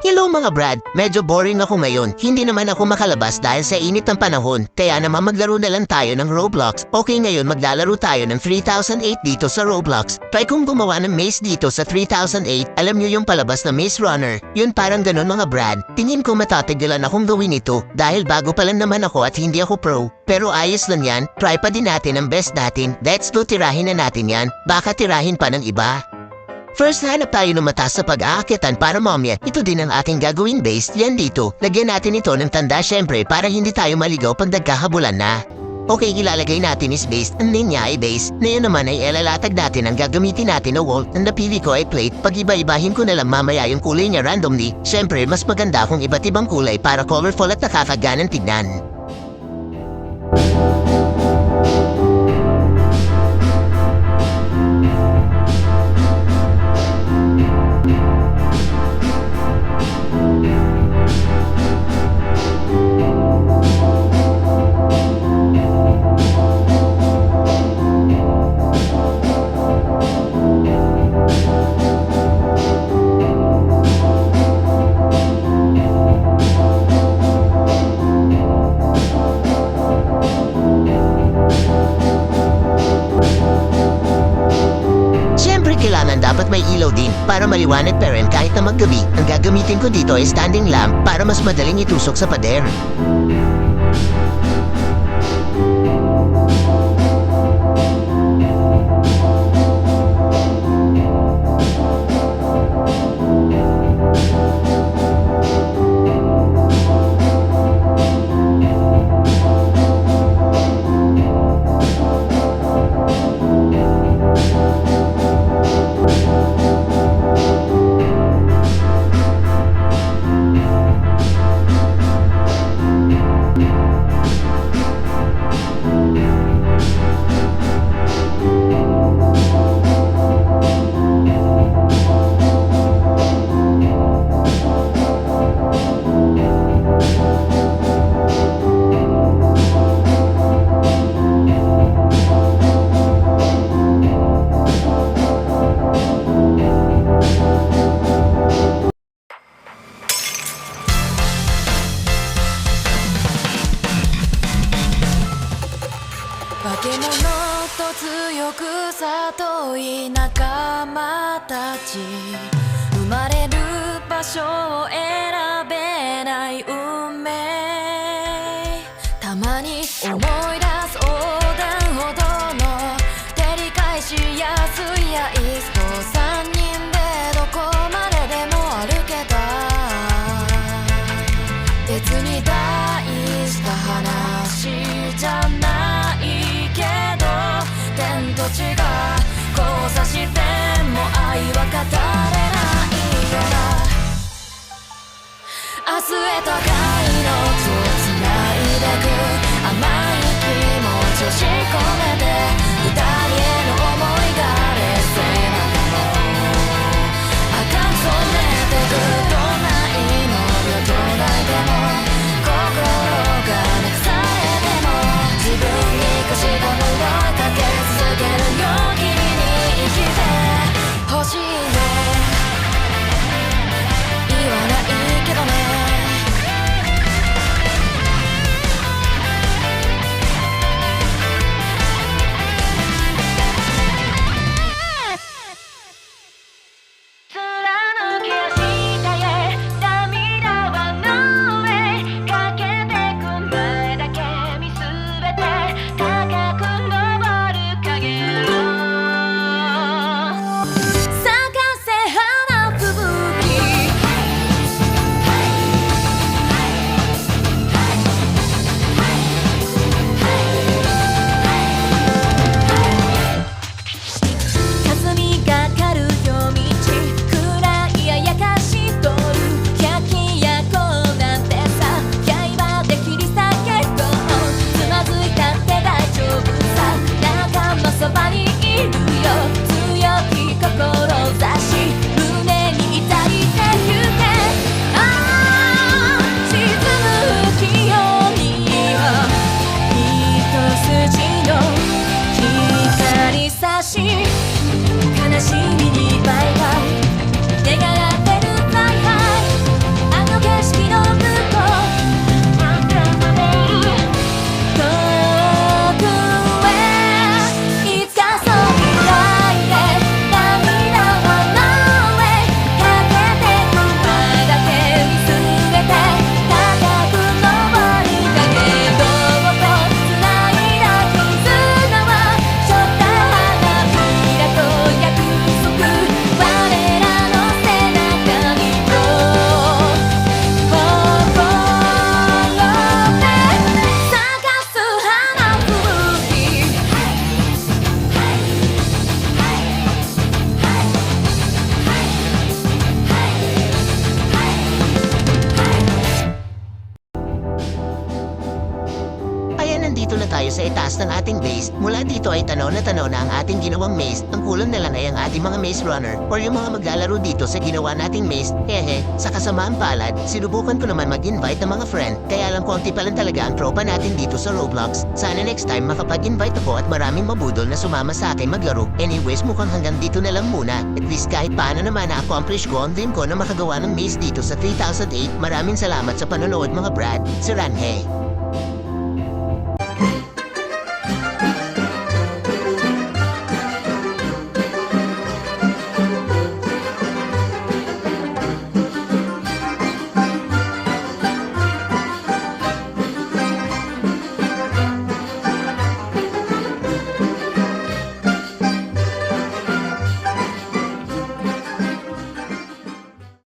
Hello mga brad, medyo boring ako ngayon. Hindi naman ako makalabas dahil sa init ng panahon. Kaya naman maglaro na lang tayo ng Roblox. Okay, ngayon maglalaro tayo ng 3008 dito sa Roblox. Try kong gumawa ng maze dito sa 3008. Alam nyo yung palabas na Maze Runner? Yun parang ganun mga brad. Tingin ko matatigilan akong gawin ito dahil bago pa lang naman ako at hindi ako pro. Pero ayos lang yan, try pa din natin ang best natin. Let's go, tirahin na natin yan. Baka tirahin pa ng iba. First, hanap tayo ng mataas sa pag-aakitan para mamaya. Ito din ang aking gagawin base. Yan dito. Lagyan natin ito ng tanda syempre para hindi tayo maligaw pag nagkahabulan na. Okay, ilalagay natin is base. Ang linya ay base. Na yun naman ay ilalatag natin ang gagamitin natin na wall. Ang napili ko ay plate. Pag-iba-ibahin ko na lang mamaya yung kulay niya randomly. Syempre, mas maganda kung iba't ibang kulay para colorful at nakakaganang tignan. Dapat may ilaw din para maliwanag pa rin kahit na maggabi. Ang gagamitin ko dito ay standing lamp para mas madaling itusok sa pader. tayo sa itaas ng ating base. Mula dito ay tanaw na ang ating ginawang maze. Ang kulang na lang ay ang ating mga maze runner or yung mga maglalaro dito sa ginawa nating maze. Hehe, sa kasamaan palad, sinubukan ko naman mag-invite ng mga friend. Kaya lang konti pa lang talaga ang tropa natin dito sa Roblox. Sana next time makapag-invite ako at maraming mabudol na sumama sa akin maglaro. Anyways, mukhang hanggang dito na lang muna. At least kahit paano naman na-accomplish ko ang dream ko na makagawa ng maze dito sa 3008. Maraming salamat sa panonood mga brad. Si Ranhe.